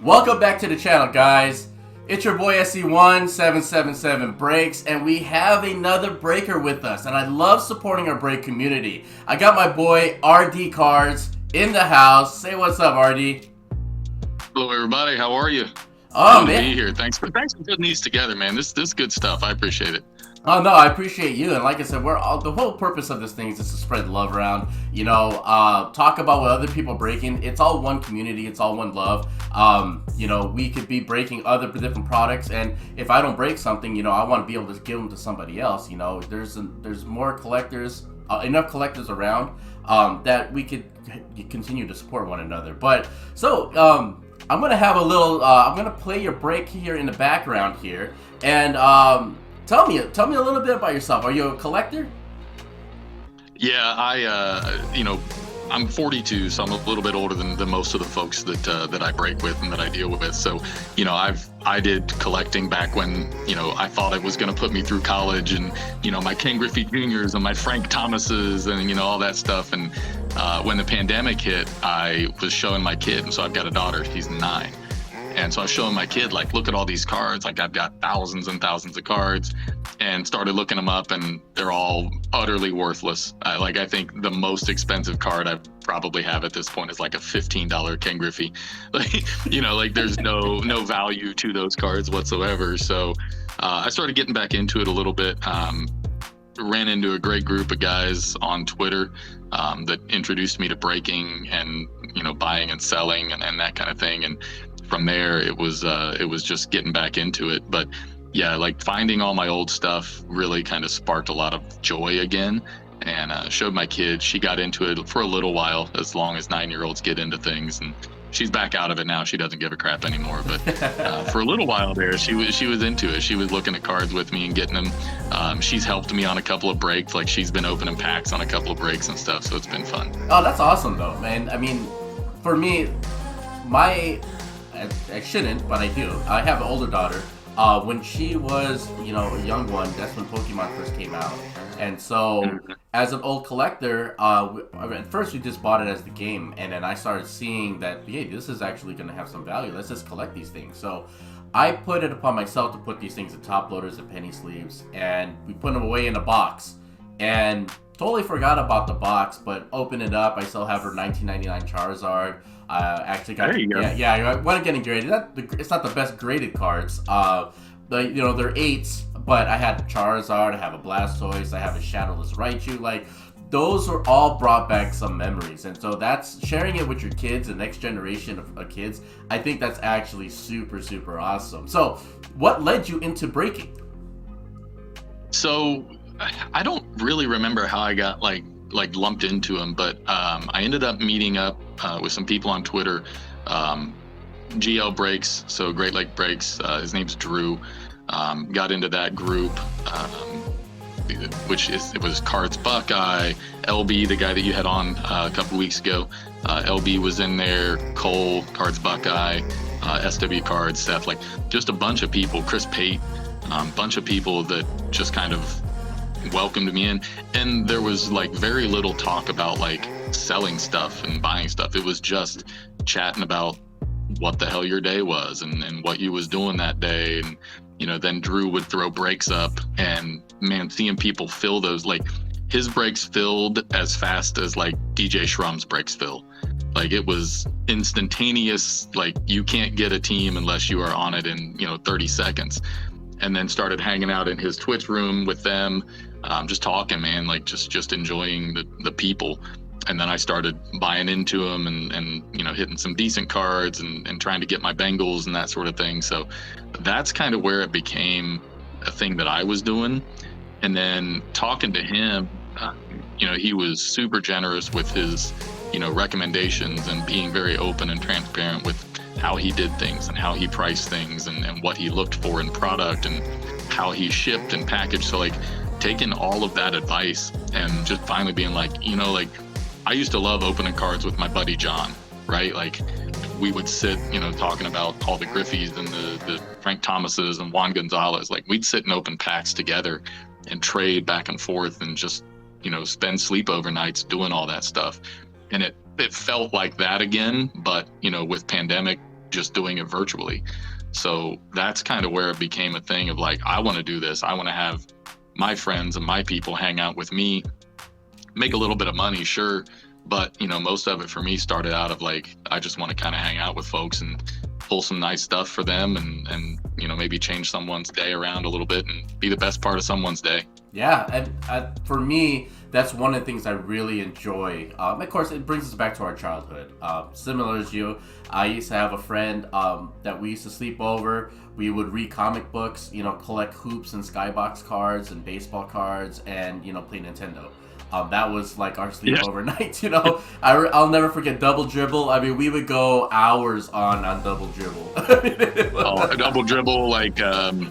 Welcome back to the channel, guys. It's your boy SE1777 Breaks, and we have another breaker with us, and I love supporting our break community. I got my boy RD Cards in the house. Say what's up, RD. Hello, everybody. How are you? Oh, good man. to be here. Thanks for putting these together, man. This is good stuff. I appreciate it. Oh no, I appreciate you, and like I said, the whole purpose of this thing is just to spread love around. You know, talk about what other people are breaking. It's all one community. It's all one love. You know, we could be breaking other different products, and if I don't break something, you know, I want to be able to give them to somebody else. You know, there's more collectors, enough collectors around that we could continue to support one another. But so I'm gonna have a little. I'm gonna play your break here in the background here, and Tell me a little bit about yourself. Are you a collector? Yeah, I'm 42, so I'm a little bit older than most of the folks that I break with and that I deal with. So, you know, I did collecting back when, you know, I thought it was going to put me through college, and, you know, my Ken Griffey Jr.'s and my Frank Thomases and, you know, all that stuff. And when the pandemic hit, I was showing my kid, and so I've got a daughter, she's 9. And so I was showing my kid, like, look at all these cards. Like, I've got thousands and thousands of cards, and started looking them up, and they're all utterly worthless. I think the most expensive card I probably have at this point is like a $15 Ken Griffey. Like, you know, like there's no value to those cards whatsoever. So I started getting back into it a little bit. Ran into a great group of guys on Twitter that introduced me to breaking and, you know, buying and selling and that kind of thing. And from there, it was just getting back into it. But yeah, like finding all my old stuff really kind of sparked a lot of joy again, and showed my kid. She got into it for a little while, as long as 9-year-olds get into things, and she's back out of it now. She doesn't give a crap anymore. But for a little while there, she was into it. She was looking at cards with me and getting them. She's helped me on a couple of breaks. Like, she's been opening packs on a couple of breaks and stuff. So it's been fun. Oh, that's awesome though, man. I mean, for me, I shouldn't, but I do. I have an older daughter. When she was, you know, a young one, that's when Pokemon first came out. And so, as an old collector, at first we just bought it as the game, and then I started seeing that, hey, this is actually going to have some value. Let's just collect these things. So, I put it upon myself to put these things in top loaders and penny sleeves, and we put them away in a box. And totally forgot about the box, but opened it up. I still have her 1999 Charizard. Actually got, there you go. Yeah, I wasn't getting graded. It's not the best graded cards. You know, they're 8s, but I had a Charizard, I have a Blastoise, I have a Shadowless Raichu. Like, those are all brought back some memories, and so that's sharing it with your kids, the next generation of kids. I think that's actually super, super awesome. So, what led you into breaking? So, I don't really remember how I got like lumped into them, but I ended up meeting up with some people on Twitter. GL Breaks, so Great Lake Breaks. His name's Drew. Got into that group, it was Cards Buckeye, LB, the guy that you had on a couple weeks ago. LB was in there, Cole, Cards Buckeye, SW Cards, Seth, like just a bunch of people, Chris Pate, bunch of people that just kind of welcomed me in. And there was like very little talk about like selling stuff and buying stuff. It was just chatting about what the hell your day was and what you was doing that day. And, you know, then Drew would throw breaks up, and man, seeing people fill those, like his breaks filled as fast as like DJ Shrum's breaks fill. Like, it was instantaneous. Like, you can't get a team unless you are on it in, you know, 30 seconds. And then started hanging out in his Twitch room with them, just talking, man, like just enjoying the people. And then I started buying into them and you know, hitting some decent cards and trying to get my Bengals and that sort of thing. So that's kind of where it became a thing that I was doing. And then talking to him, you know, he was super generous with his, you know, recommendations, and being very open and transparent with how he did things and how he priced things and what he looked for in product and how he shipped and packaged. So like taking all of that advice and just finally being like, you know, like I used to love opening cards with my buddy John, right? Like we would sit, you know, talking about all the Griffies and the Frank Thomases and Juan Gonzalez. Like we'd sit and open packs together and trade back and forth and just spend sleepover nights doing all that stuff. And it felt like that again, but with pandemic, just doing it virtually. So that's kind of where it became a thing of like, I want to do this. I want to have my friends and my people hang out with me, make a little bit of money, sure. But, most of it for me started out of like, I just want to kind of hang out with folks and pull some nice stuff for them and maybe change someone's day around a little bit and be the best part of someone's day. Yeah, and for me, that's one of the things I really enjoy. Of course, it brings us back to our childhood. Similar as you, I used to have a friend that we used to sleep over. We would read comic books, collect hoops and skybox cards and baseball cards, and play Nintendo. That was like our sleepover night, I'll never forget Double Dribble. I mean, we would go hours on Double Dribble. Double Dribble, like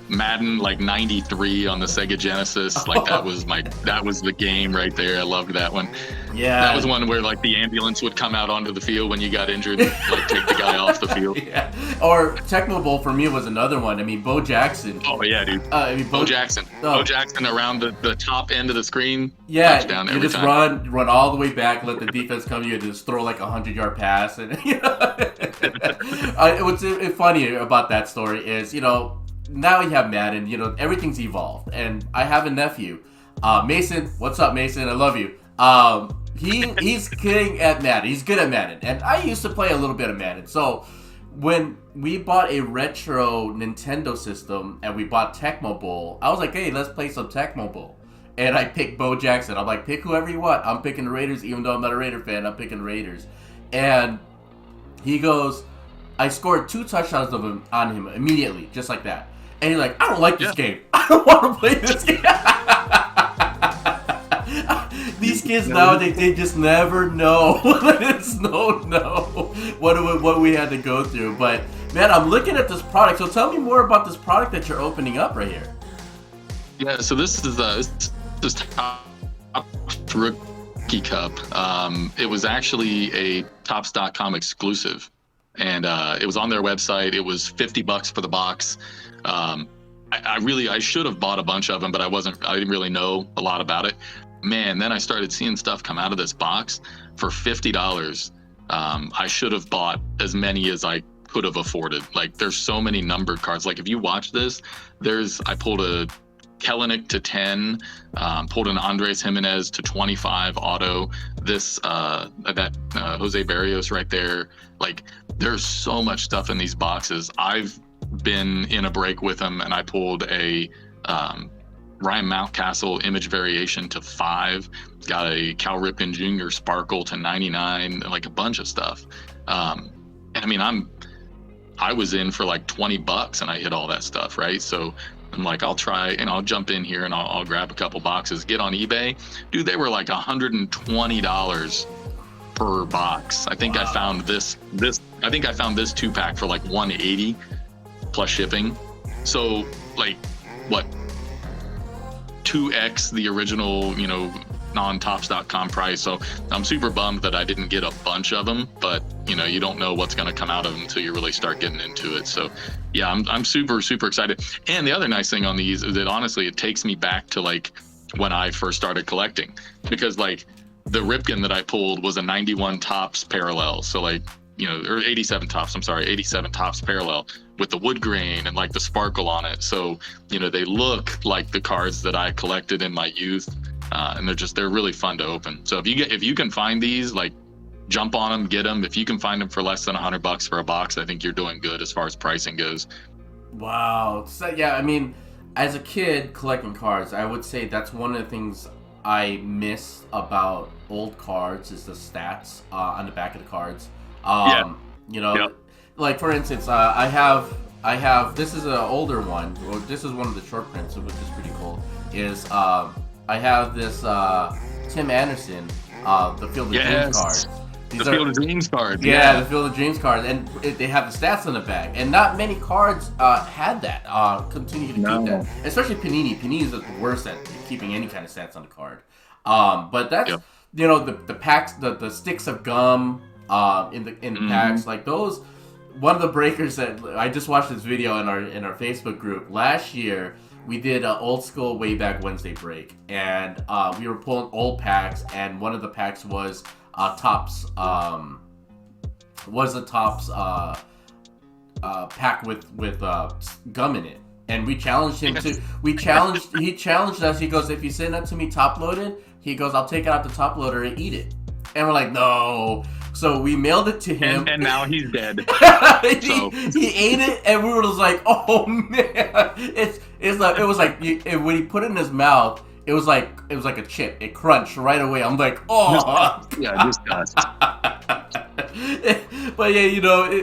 Madden, like 93 on the Sega Genesis. Like that was the game right there. I loved that one. Yeah. That was one where like the ambulance would come out onto the field when you got injured, like take the guy off the field. Yeah. Or Tecmo Bowl for me was another one. I mean, Bo Jackson. Oh yeah, dude. Bo Jackson. Oh. Bo Jackson around the top end of the screen. Yeah. Touchdown You every just time. run all the way back, let the defense come to you, and just throw like 100-yard pass. And what's funny about that story is, now you have Madden, everything's evolved, and I have a nephew, Mason. What's up, Mason? I love you. He's good at Madden. He's good at Madden, and I used to play a little bit of Madden. So when we bought a retro Nintendo system and we bought Tecmo Bowl, I was like, hey, let's play some Tecmo Bowl. And I picked Bo Jackson. I'm like, pick whoever you want. I'm picking the Raiders, even though I'm not a Raider fan. I'm picking Raiders. And he goes, I scored 2 touchdowns on him immediately, just like that. And he's like, I don't like this game. I don't want to play this game. These kids nowadays, they just never know. It's no. What we had to go through. But, man, I'm looking at this product. So tell me more about this product that you're opening up right here. Yeah, so this is Top Rookie Cup. It was actually a Topps.com exclusive, and it was on their website. It was $50 for the box. I should have bought a bunch of them, but I didn't really know a lot about it. Man, then I started seeing stuff come out of this box for $50. I should have bought as many as I could have afforded. Like, there's so many numbered cards. Like, if you watch this, I pulled a Kellenic to 10, pulled an Andres Jimenez to 25 auto. This Jose Barrios right there. Like, there's so much stuff in these boxes. I've been in a break with them, and I pulled a Ryan Mountcastle image variation to 5. Got a Cal Ripken Jr. Sparkle to 99, like a bunch of stuff. And I mean, I was in for like $20 and I hit all that stuff, right? So I'm like, I'll try and I'll jump in here and I'll grab a couple boxes, get on eBay. Dude, they were like $120 per box. I think I found this 2-pack for like $180 plus shipping. So like, what, 2x the original, non-Topps.com price. So I'm super bummed that I didn't get a bunch of them, but you don't know what's going to come out of them until you really start getting into it. So yeah, I'm super excited. And the other nice thing on these is that honestly, it takes me back to like when I first started collecting, because like the Ripken that I pulled was a 91 Topps parallel. So like, or 87 Topps, 87 Topps parallel with the wood grain and like the sparkle on it. So, they look like the cards that I collected in my youth. And they're really fun to open. So if you can find these, like, jump on them, get them. If you can find them for less than $100 for a box, I think you're doing good as far as pricing goes. Wow. So, yeah, I mean, as a kid collecting cards, I would say that's one of the things I miss about old cards is the stats on the back of the cards. Like for instance, I have this is an older one. Or this is one of the short prints, which is pretty cool. I have this Tim Anderson, the Field of Dreams card. The Field of Dreams card. Yeah, the Field of Dreams card, and they have the stats on the back, and not many cards had that. Continue to keep that, especially Panini. Panini is the worst at keeping any kind of stats on the card. But that's the packs, the sticks of gum in the packs, like those. One of the breakers that I just watched this video in our Facebook group last year. we did an old school way back Wednesday break, and we were pulling old packs, and one of the packs was Topps pack with gum in it. And we challenged him to. He challenged us. He goes, if you send that to me top loaded, he goes, I'll take it out the top loader and eat it. And we're like, no. So we mailed it to him. And now he's dead. He ate it, and we were just like, oh man. It was like when he put it in his mouth, it was like a chip. It crunched right away. I'm like, oh. Just dust. But yeah,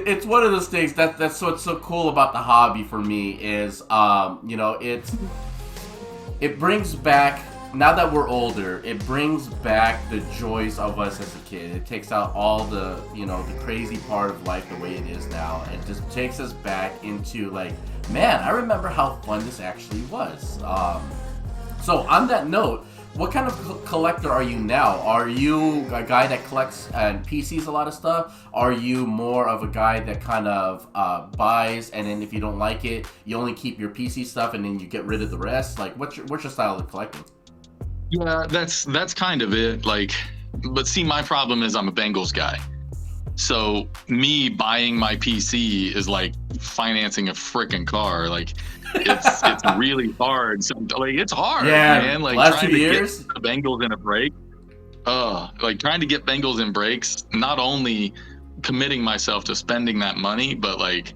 it's one of those things that's what's so cool about the hobby for me is, it brings back, now that we're older, it brings back the joys of us as a kid. It takes out all the, the crazy part of life the way it is now, and just takes us back into like, man, I remember how fun this actually was. So on that note, what kind of collector are you now? Are you a guy that collects and PCs a lot of stuff? Are you more of a guy that kind of buys, and then if you don't like it, you only keep your PC stuff and then you get rid of the rest? Like, what's your style of collecting? Yeah, that's kind of it. Like, but see, my problem is I'm a Bengals guy. So me buying my PC is like financing a freaking car. Like, it's really hard. So, like, it's hard, man. Like, last trying 2 to years, get the Bengals in a break. Like trying to get Bengals in breaks. Not only committing myself to spending that money, but like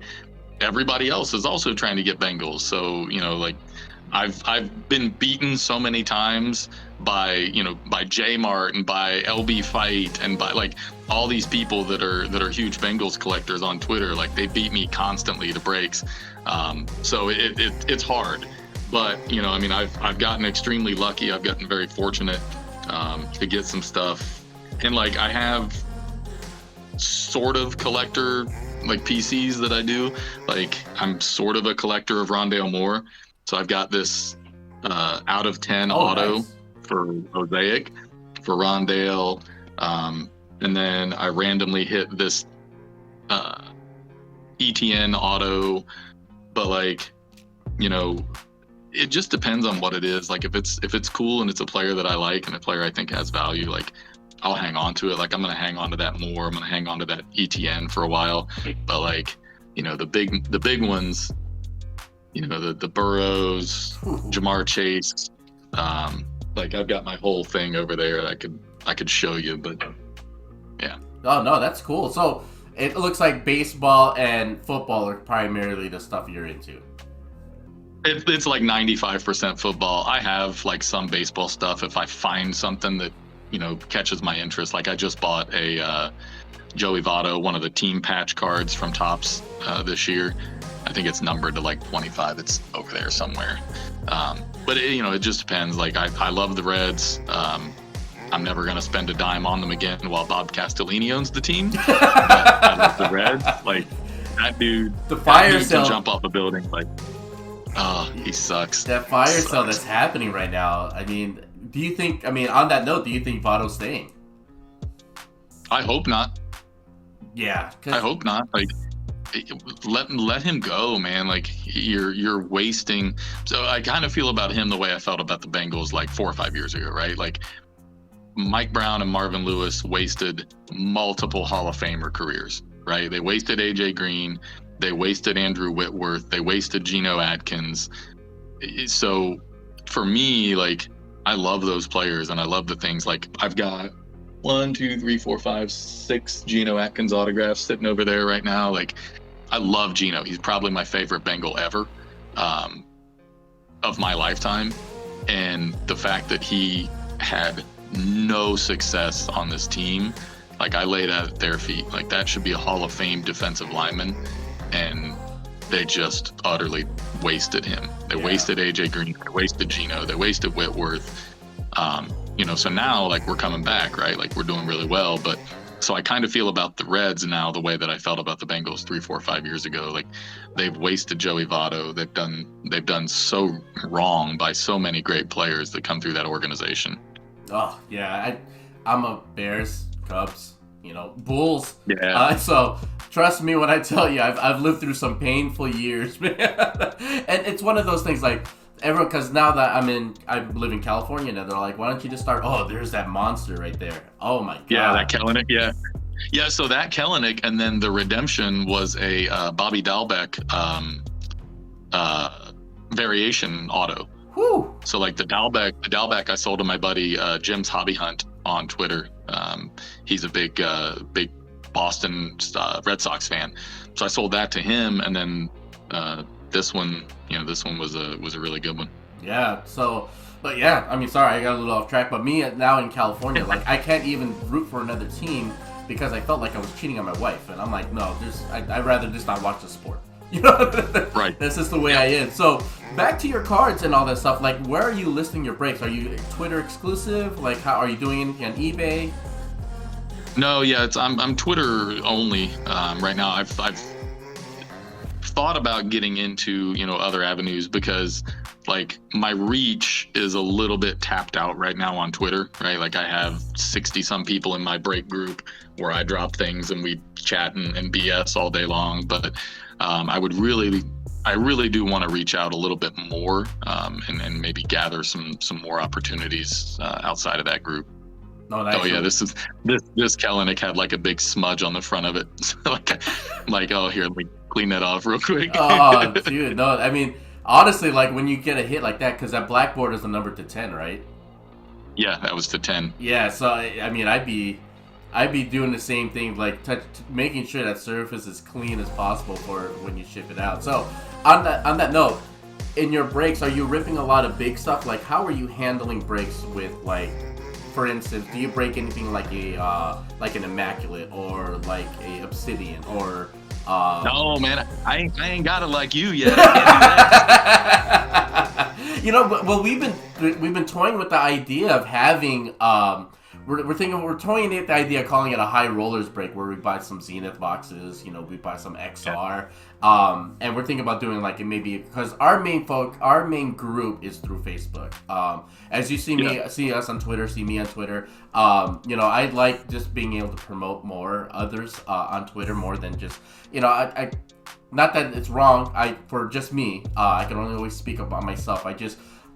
everybody else is also trying to get Bengals. So like I've been beaten so many times by J-Mart and by LB Fight and by like all these people that are huge Bengals collectors on Twitter. Like, they beat me constantly to breaks. So it's hard, but I've gotten extremely lucky. I've gotten very fortunate to get some stuff, and like I have sort of collector like PCs that I do. Like, I'm sort of a collector of Rondale Moore. So I've got this out of 10 auto nice. For Mosaic, for Rondale, and then I randomly hit this ETN auto, but like, it just depends on what it is. Like, if it's cool and it's a player that I like and a player I think has value, like, I'll hang on to it. Like, I'm gonna hang on to that Moore. I'm gonna hang on to that ETN for a while. But like, the big ones. The Burrows, Jamar Chase, like, I've got my whole thing over there that I could show you, but yeah. Oh no, that's cool. So it looks like baseball and football are primarily the stuff you're into. It's like 95% football. I have like some baseball stuff if I find something that catches my interest. Like, I just bought a Joey Votto, one of the team patch cards from Topps this year. I think it's numbered to like 25. It's over there somewhere. But it just depends. Like, I love the Reds. I'm never going to spend a dime on them again while Bob Castellini owns the team. But I love the Reds. Like, that dude, the fire dude sale can jump off a building. Like, he sucks. That fire sale that's happening right now. I mean, on that note, do you think Votto's staying? I hope not. Yeah. I hope not. Like, let him go, man. Like, you're wasting. So I kind of feel about him the way I felt about the Bengals like 4 or 5 years ago, right? Like, Mike Brown and Marvin Lewis wasted multiple Hall of Famer careers, right? They wasted AJ Green, they wasted Andrew Whitworth, they wasted Geno Atkins. So for me, like, I love those players and I love the things. Like, I've got 1, 2, 3, 4, 5, 6 Geno Atkins autographs sitting over there right now. Like, I love Geno. He's probably my favorite Bengal ever, of my lifetime. And the fact that he had no success on this team, like, I laid at their feet. Like, that should be a Hall of Fame defensive lineman, and they just utterly wasted him. They wasted AJ Green, they wasted Geno, they wasted Whitworth. So now, like, we're coming back, right? Like, we're doing really well. But so I kind of feel about the Reds now the way that I felt about the Bengals 3, 4, 5 years ago. Like, they've wasted Joey Votto. They've done so wrong by so many great players that come through that organization. Oh yeah, I'm a Bears, Cubs, Bulls. Yeah. So trust me when I tell you, I've lived through some painful years, man. And it's one of those things, like, everyone, because now that I live in California now, they're like, why don't you just start? Oh, there's that monster right there. Oh my god. Yeah, that Kellenic. Yeah. Yeah, so that Kellenic, and then the redemption was a Bobby Dalbec variation auto. Whew. So like the Dalbec I sold to my buddy Jim's Hobby Hunt on Twitter. He's a big Boston Red Sox fan. So I sold that to him, and then this one was a really good one. Yeah. So, but yeah, I mean, sorry, I got a little off track. But me now in California, like I can't even root for another team because I felt like I was cheating on my wife, and I'm like, no, I'd rather just not watch the sport. You know, right? That's just the way I am. So back to your cards and all that stuff. Like, where are you listing your breaks? Are you Twitter exclusive? Like, how are you doing it on eBay? No, yeah, I'm Twitter only right now. I've thought about getting into other avenues because like my reach is a little bit tapped out right now on Twitter, right? Like I have 60 some people in my break group where I drop things and we chat and BS all day long. But I really do want to reach out a little bit more and maybe gather some more opportunities outside of that group. Oh yeah, this Kellenic had like a big smudge on the front of it. like oh, here, let me clean that off real quick. Oh, dude, no, I mean, honestly, like when you get a hit like that, because that blackboard is the number to 10, right? Yeah, that was to 10. Yeah, so I mean, I'd be doing the same thing, like making sure that surface is clean as possible for when you ship it out. So on that note, in your breaks, are you ripping a lot of big stuff? Like, how are you handling breaks with, like, for instance, do you break anything like an immaculate or like a obsidian or? No, man, I ain't got it like you yet. I can't do that. Well, we've been toying with the idea of having we're toying with the idea of calling it a high rollers break where we buy some Zenith boxes, we buy some XR, and we're thinking about doing like it maybe because our main group is through Facebook. As you see us on Twitter, see me on Twitter. I like just being able to promote more others on Twitter more than just I not that it's wrong. For just me, I can only always speak about myself.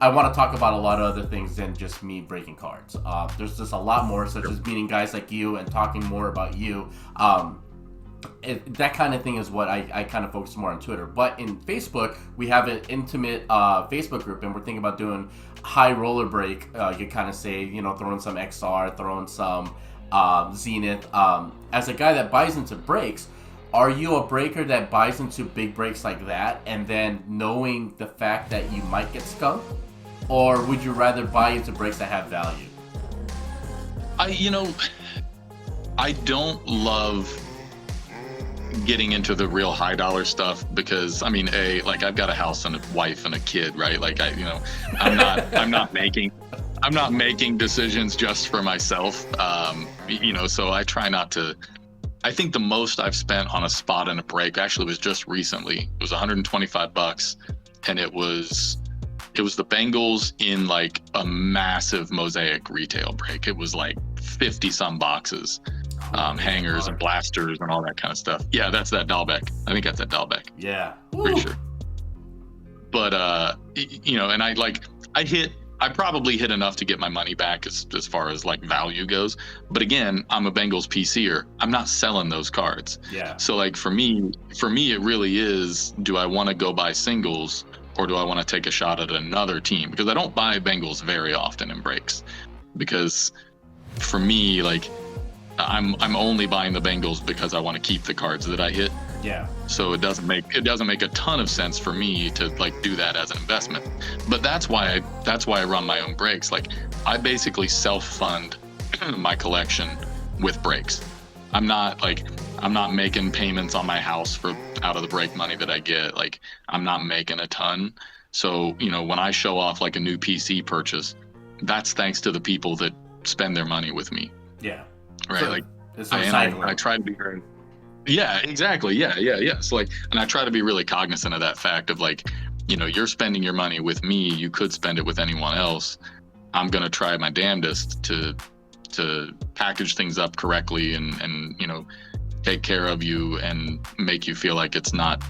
I want to talk about a lot of other things than just me breaking cards. There's just a lot more, such as meeting guys like you and talking more about you. That kind of thing is what I kind of focus more on Twitter. But in Facebook, we have an intimate Facebook group, and we're thinking about doing high roller break. You kind of say, throwing some XR, throwing some Zenith. As a guy that buys into breaks, are you a breaker that buys into big breaks like that and then knowing the fact that you might get skunked? Or would you rather buy into breaks that have value? I don't love getting into the real high dollar stuff because I mean, I've got a house and a wife and a kid, right? Like I'm not making decisions just for myself. So I try not to. I think the most I've spent on a spot in a break actually was just recently. It was $125, and it was the Bengals in like a massive mosaic retail break. It was like 50 some boxes, hangers and blasters and all that kind of stuff. Yeah, that's that Dalbec. I think that's that Dalbec. Yeah, pretty sure. But and I probably hit enough to get my money back as far as like value goes. But again, I'm a Bengals PCer. I'm not selling those cards. Yeah. So like for me, it really is, do I want to go buy singles or do I want to take a shot at another team? Because I don't buy Bengals very often in breaks. Because for me, like I'm only buying the Bengals because I want to keep the cards that I hit. Yeah. So it doesn't make a ton of sense for me to like do that as an investment. But that's why I run my own breaks. Like I basically self-fund my collection with breaks. I'm not making payments on my house out of the break money that I get. Like I'm not making a ton. So, when I show off like a new PC purchase, that's thanks to the people that spend their money with me. Yeah. Right. So like I try to be very. Yeah, exactly. Yeah. So and I try to be really cognizant of that fact of like, you're spending your money with me. You could spend it with anyone else. I'm going to try my damnedest to package things up correctly and take care of you and make you feel like it's not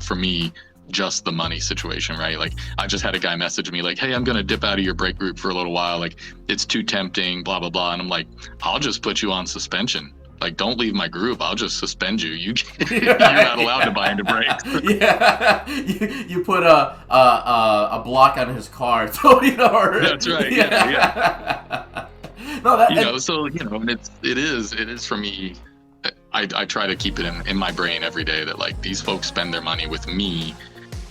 for me just the money situation, right? Like I just had a guy message me like, hey, I'm going to dip out of your break group for a little while. Like it's too tempting, blah, blah, blah. And I'm like, I'll just put you on suspension. Like, don't leave my group. I'll just suspend you. You're not allowed to buy into breaks. Yeah, you put a block on his car, so That's right. Yeah. No, that so it is for me. I try to keep it in my brain every day that like these folks spend their money with me,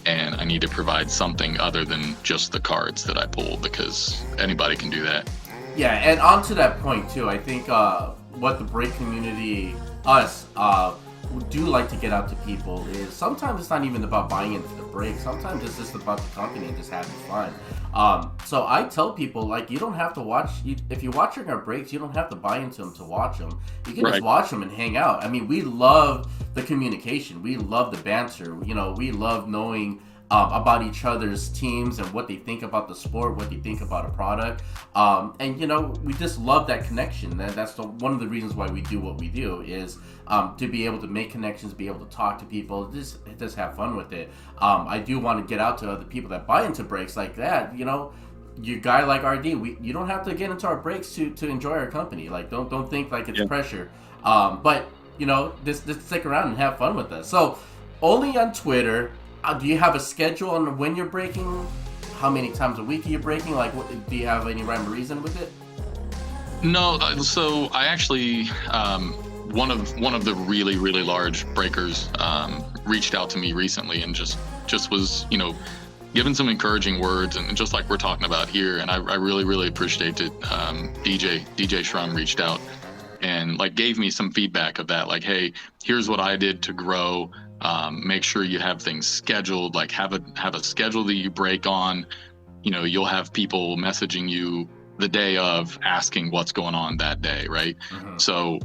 and I need to provide something other than just the cards that I pull, because anybody can do that. Yeah, and on to that point too, I think what the break community, us, do like to get out to people is sometimes it's not even about buying into the break. Sometimes it's just about the company and just having fun. So I tell people, like, you don't have to watch, if you're watching our breaks, you don't have to buy into them to watch them. You can just watch them and hang out. I mean, we love the communication. We love the banter. We love knowing about each other's teams and what they think about the sport, what they think about a product. And we just love that connection. That's one of the reasons why we do what we do is to be able to make connections, be able to talk to people, just have fun with it. I do want to get out to other people that buy into breaks like that. You guy like RD, you don't have to get into our breaks to enjoy our company. Like, don't think like it's pressure. But just stick around and have fun with us. So only on Twitter. Do you have a schedule on when you're breaking? How many times a week are you breaking? Like, do you have any rhyme or reason with it? No, so I actually one of the really, really large breakers reached out to me recently and just was given some encouraging words, and just like we're talking about here, and I really, really appreciate it. DJ Shrum reached out and like gave me some feedback of that, like, hey, here's what I did to grow. Make sure you have things scheduled, like have a schedule that you break on. You'll have people messaging you the day of asking what's going on that day, right? Mm-hmm. So,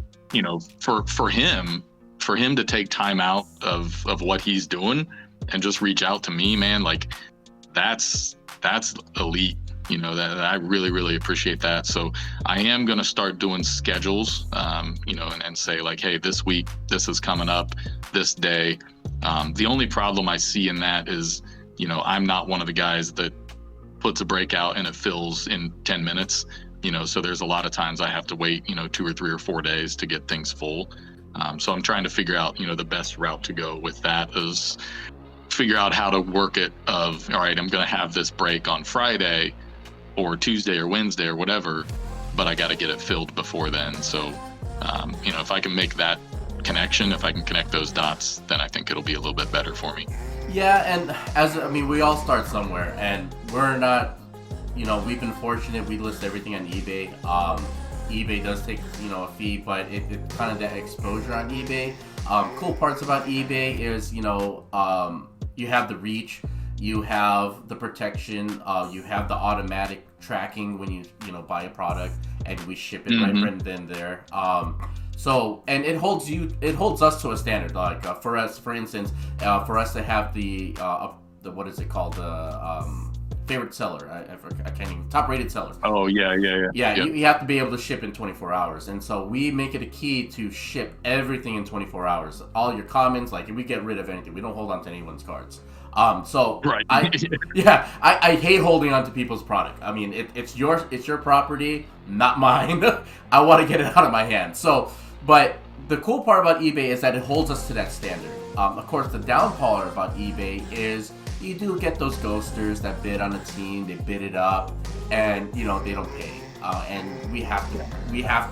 for him to take time out of what he's doing and just reach out to me, man, like that's elite. That I really, really appreciate that. So I am going to start doing schedules, and say like, hey, this week, this is coming up this day. The only problem I see in that is, I'm not one of the guys that puts a breakout and it fills in 10 minutes, so there's a lot of times I have to wait, 2 or 3 or 4 days to get things full. So I'm trying to figure out, the best route to go with that is figure out how to work it of, all right, I'm going to have this break on Friday or Tuesday or Wednesday or whatever, but I got to get it filled before then. So, if I can make that connection, if I can connect those dots, then I think it'll be a little bit better for me. Yeah, and we all start somewhere, and we're not, we've been fortunate. We list everything on eBay. eBay does take, a fee, but it kind of that exposure on eBay. Cool parts about eBay is, you have the reach. You have the protection, you have the automatic tracking when you buy a product, and we ship it right then there. So, and it holds us to a standard. Like for us, for instance, for us to have the what is it called, the favorite seller, I can't even, top rated seller. Oh yeah. You have to be able to ship in 24 hours, and so we make it a key to ship everything in 24 hours. All your comments, like, we get rid of anything. We don't hold on to anyone's cards. So right. I hate holding on to people's product. I mean, it's your property, not mine. I want to get it out of my hands. So, but the cool part about eBay is that it holds us to that standard. Of course, the down part about eBay is you do get those ghosters that bid on a team, they bid it up, and they don't pay. And we have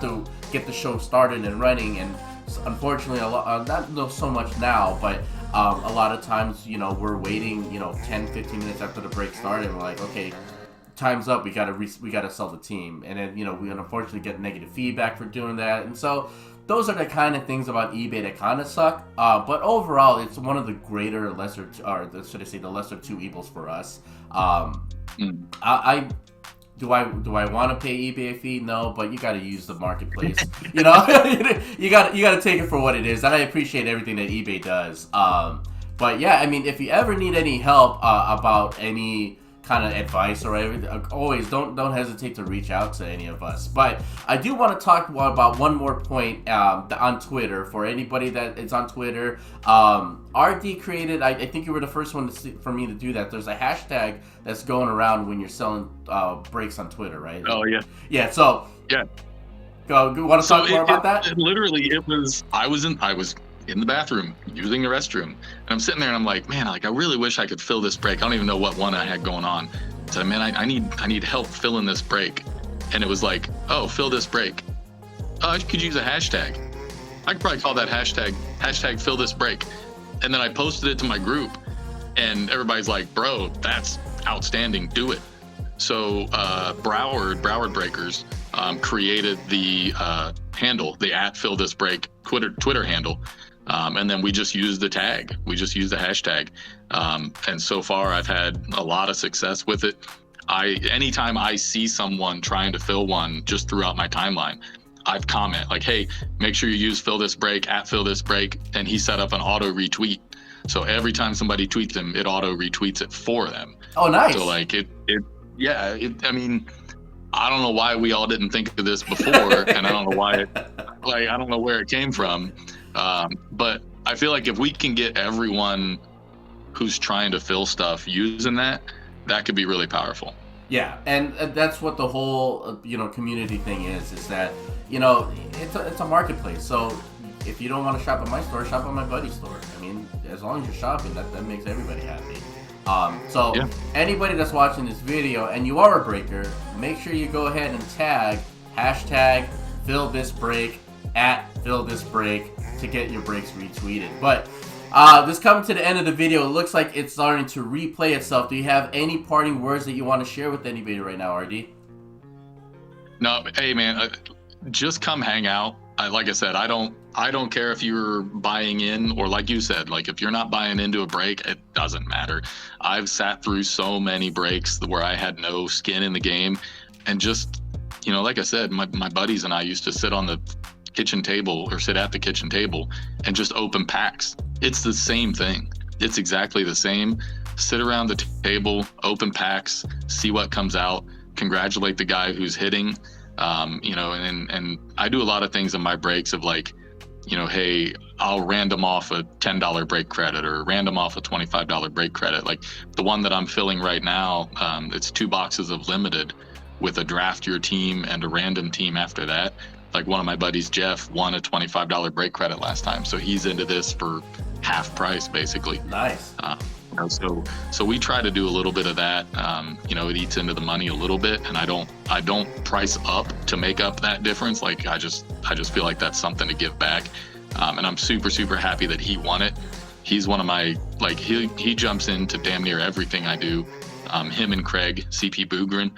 to get the show started and running. And unfortunately, a lot, not so much now, but a lot of times, we're waiting, 10, 15 minutes after the break started, and we're like, okay, time's up. We gotta sell the team, and then we unfortunately get negative feedback for doing that, and so those are the kind of things about eBay that kind of suck. But overall, it's one of the greater, lesser, or should I say, the lesser two evils for us. Do I want to pay eBay a fee? No, but you got to use the marketplace. you got to take it for what it is. And I appreciate everything that eBay does. But yeah, I mean, if you ever need any help about any kind of advice or whatever, always don't hesitate to reach out to any of us. But I do want to talk about one more point on Twitter. For anybody that is on Twitter, RD created, I think you were the first one for me to do that. There's a hashtag that's going around when you're selling breaks on Twitter, right? Oh, yeah. Yeah, so... Yeah. You want to talk more about that? I was in the bathroom using the restroom, and I'm sitting there and I'm like, man, like I really wish I could fill this break. I don't even know what one I had going on. I said, man, I need help filling this break. And it was like, oh, fill this break. Oh, I could use a hashtag. I could probably call that hashtag fill this break. And then I posted it to my group, and everybody's like, bro, that's outstanding, do it. So Broward Breakers created the handle, the @FillThisBreak Twitter handle, and then we just used the tag. We just used the hashtag, and so far I've had a lot of success with it. Anytime I see someone trying to fill one just throughout my timeline, I've comment like, hey, make sure you use @FillThisBreak, @FillThisBreak, and he set up an auto retweet. So every time somebody tweets him, it auto retweets it for them. Oh, nice. So like I mean, I don't know why we all didn't think of this before, and I don't know why I don't know where it came from. But I feel like if we can get everyone who's trying to fill stuff using that could be really powerful. Yeah, and that's what the whole community thing is that it's a marketplace. So if you don't want to shop at my store, shop at my buddy's store. I mean, as long as you're shopping, that makes everybody happy. Anybody that's watching this video and you are a breaker, make sure you go ahead and tag hashtag #FillThisBreak @FillThisBreak to get your breaks retweeted. But this coming to the end of the video, it looks like it's starting to replay itself. Do you have any parting words that you want to share with anybody right now, RD? No, hey man, just come hang out. Like I said, I don't care if you're buying in, or like you said, like if you're not buying into a break, it doesn't matter. I've sat through so many breaks where I had no skin in the game, and just, like I said, my buddies and I used to sit on the kitchen table or sit at the kitchen table and just open packs. It's the same thing. It's exactly the same. Sit around the table, open packs, see what comes out, congratulate the guy who's hitting. And I do a lot of things in my breaks of like, hey, I'll random off a $10 break credit or random off a $25 break credit. Like the one that I'm filling right now, it's 2 boxes of limited with a draft your team and a random team after that. Like one of my buddies, Jeff, won a $25 break credit last time. So he's into this for half price, basically. Nice. So we try to do a little bit of that. It eats into the money a little bit, and I don't price up to make up that difference. Like I just feel like that's something to give back. And I'm super, super happy that he won it. He's one of my, like, he jumps into damn near everything I do. Him and Craig, CP Boogren,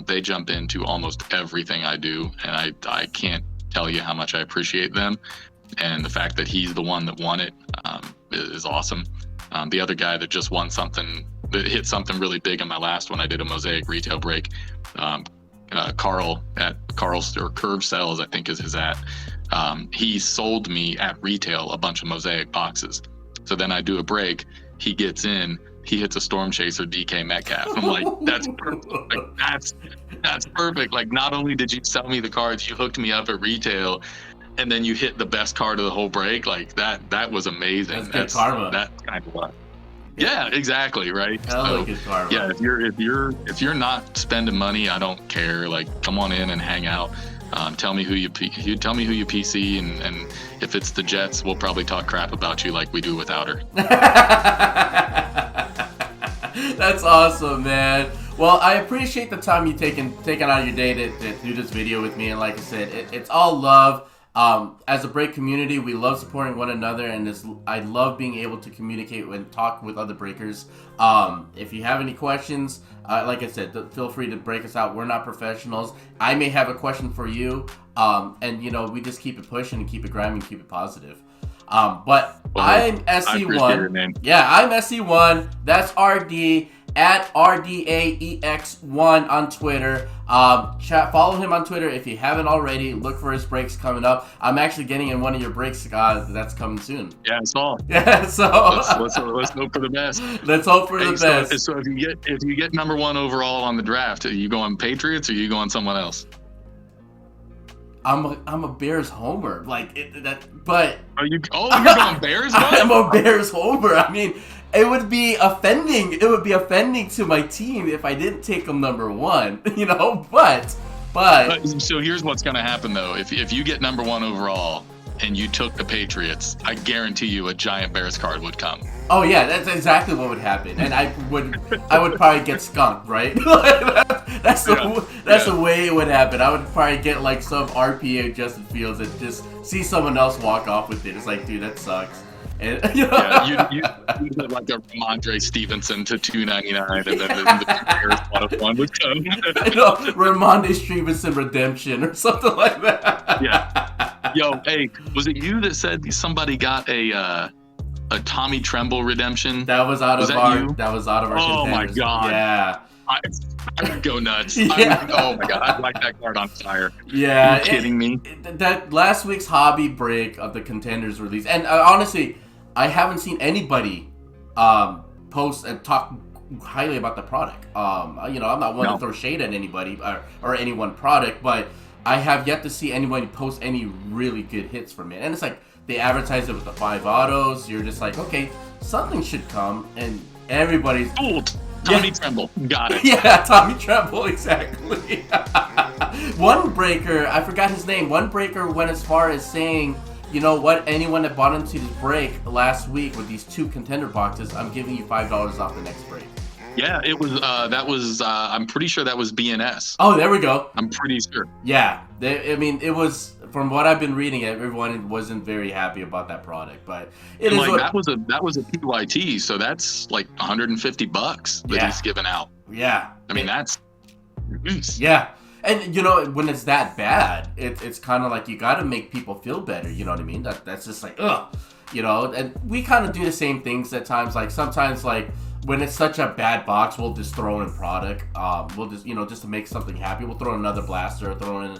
they jump into almost everything I do, and I can't tell you how much I appreciate them. And the fact that he's the one that won it is awesome. The other guy that just won something, that hit something really big in my last one, I did a Mosaic retail break. Carl at Carl's, or Curve Sales, I think is his he sold me at retail a bunch of Mosaic boxes. So then I do a break, he gets in, he hits a Storm Chaser DK Metcalf. I'm like, that's perfect. Like, that's perfect. Like, not only did you sell me the cards, you hooked me up at retail, and then you hit the best card of the whole break. Like that was amazing. That's good karma. That's kind of what. Yeah, exactly, right. Good karma. Yeah, if you're not spending money, I don't care. Like, come on in and hang out. Tell me who you PC, and if it's the Jets, we'll probably talk crap about you like we do without her. That's awesome, man. Well, I appreciate the time you taken out of your day to do this video with me. And like I said, it's all love. As a break community, we love supporting one another, and I love being able to communicate and talk with other breakers. If you have any questions, like I said, feel free to break us out. We're not professionals. I may have a question for you, and we just keep it pushing and keep it grinding and keep it positive. But I'm SC1. It, yeah, I'm SC1. That's RD. at RDAEX1 on Twitter. Follow him on Twitter if you haven't already. Look for his breaks coming up. I'm actually getting in one of your breaks that's coming soon. Yeah, it's all. Yeah, so let's hope for the best. Let's hope for the best. So if you get number one overall on the draft, are you going Patriots or are you going someone else? I'm a Bears homer, but Are you? Oh, you're going Bears? I'm a Bears homer. I mean, it would be offending. It would be offending to my team if I didn't take them number one. But so here's what's going to happen though. If you get number one overall and you took the Patriots, I guarantee you a giant Bears card would come. Oh yeah, that's exactly what would happen, and I would probably get skunked, right? That's the way it would happen. I would probably get like some RPA Justin Fields and just see someone else walk off with it. It's like, dude, that sucks. And you did like a Ramondre Stevenson to $2.99, and then the Bears 101 would come. Ramondre Stevenson redemption or something like that. Yeah. Yo, hey, was it you that said somebody got a Tommy Tremble redemption? That was out of our Oh my contenders. god. Yeah. I would go nuts. Yeah. Oh my god, I'd like that card on fire. Yeah. Are you kidding me? That last week's hobby break of the contenders release, and honestly, I haven't seen anybody post and talk highly about the product. I'm not one to throw shade at anybody or any one product, but I have yet to see anybody post any really good hits from it. And it's like, they advertise it with the 5 autos. You're just like, okay, something should come, and everybody's... Oh, Tommy Tremble. Got it. Yeah, Tommy Tremble, exactly. One breaker, I forgot his name, one breaker went as far as saying, you know what, anyone that bought into this break last week with these 2 contender boxes, I'm giving you $5 off the next break. Yeah, it was, I'm pretty sure that was BNS. Oh, there we go. I'm pretty sure. Yeah, it was... From what I've been reading, everyone wasn't very happy about that product, but that was a PYT, so that's like $150 that he's giving out. Yeah, I mean that's yeah, and when it's that bad, it's kind of like you got to make people feel better. You know what I mean? That's just like ugh, and we kind of do the same things at times. Like sometimes, like when it's such a bad box, we'll just throw in product. We'll just just to make something happy, we'll throw in another blaster, throw in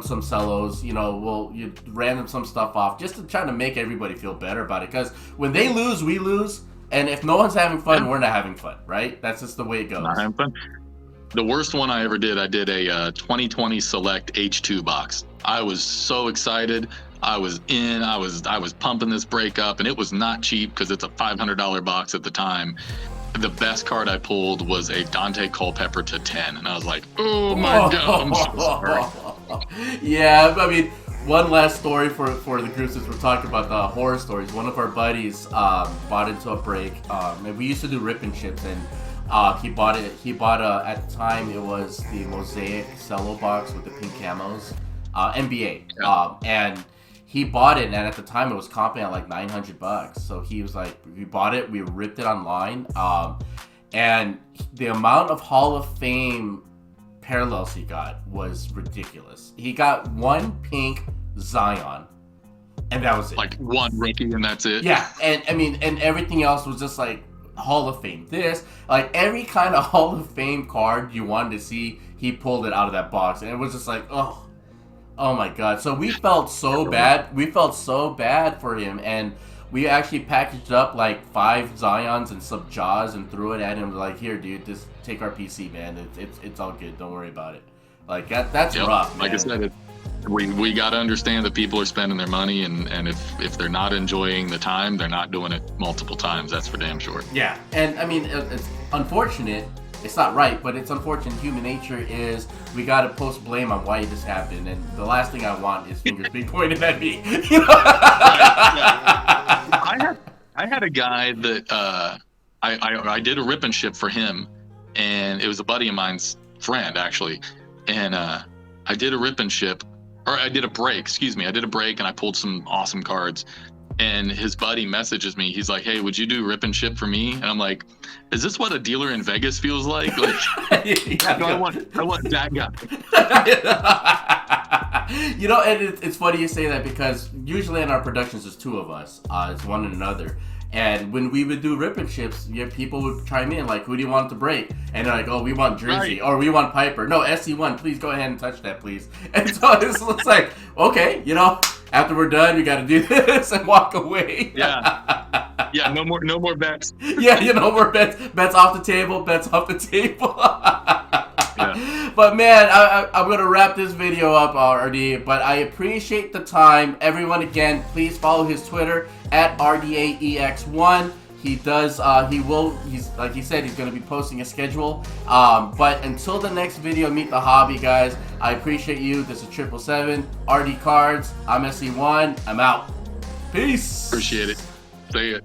some cellos, we'll random some stuff off just to try to make everybody feel better about it. Because when they lose, we lose, and if no one's having fun, we're not having fun, right? That's just the way it goes. Not having fun. The worst one I ever did, I did a 2020 Select H2 box. I was so excited. I was pumping this break up, and it was not cheap because it's a $500 box at the time. The best card I pulled was a Dante Culpepper to 10, and I was like, oh my god, I'm so sorry. Yeah, I mean, one last story for the group, since we're talking about the horror stories. One of our buddies bought into a break, and we used to do rip and chips, and he bought at the time it was the Mosaic cello box with the pink camos, NBA, and he bought it, and at the time it was comping at like $900. So he was like, we bought it, we ripped it online, and the amount of Hall of Fame parallels he got was ridiculous. He got one pink Zion, and that was it. Like one rookie, and that's it. Yeah, and I mean, and everything else was just like Hall of Fame. Like every kind of Hall of Fame card you wanted to see, he pulled it out of that box, and it was just like, oh my god. So we felt so bad. We felt so bad for him, and we actually packaged up like 5 Zions and some Jaws and threw it at him. Like, here, dude, just take our PC, man. It's all good. Don't worry about it. Like that's rough, man. Like I said, we got to understand that people are spending their money, and if they're not enjoying the time, they're not doing it multiple times. That's for damn sure. Yeah, and I mean, it's unfortunate. It's not right, but it's unfortunate. Human nature is we got to post blame on why this happened, and the last thing I want is fingers being pointed at me. I had a guy that I did a rip and ship for him, and it was a buddy of mine's friend actually, and I did a rip and ship, or I did a break. Excuse me, I did a break, and I pulled some awesome cards. And his buddy messages me. He's like, "Hey, would you do rip and ship for me?" And I'm like, "Is this what a dealer in Vegas feels like?" Like, I want that guy. And it's funny you say that, because usually in our productions there's 2 of us. It's one and another. And when we would do rip and chips, people would chime in like, who do you want to break? And they're like, oh, we want Jersey, or we want Piper. No, SC1, please go ahead and touch that, please. And so it's like, okay, after we're done, we got to do this and walk away. Yeah, no more bets. Yeah, no more bets. Bets off the table. Bets off the table. Yeah. But man, I'm gonna wrap this video up already. But I appreciate the time, everyone. Again, please follow his Twitter at RDAEX1. He does. He's like he said, he's gonna be posting a schedule. But until the next video, meet the hobby, guys. I appreciate you. This is 777 RD Cards. I'm SC1. I'm out. Peace. Appreciate it. See ya.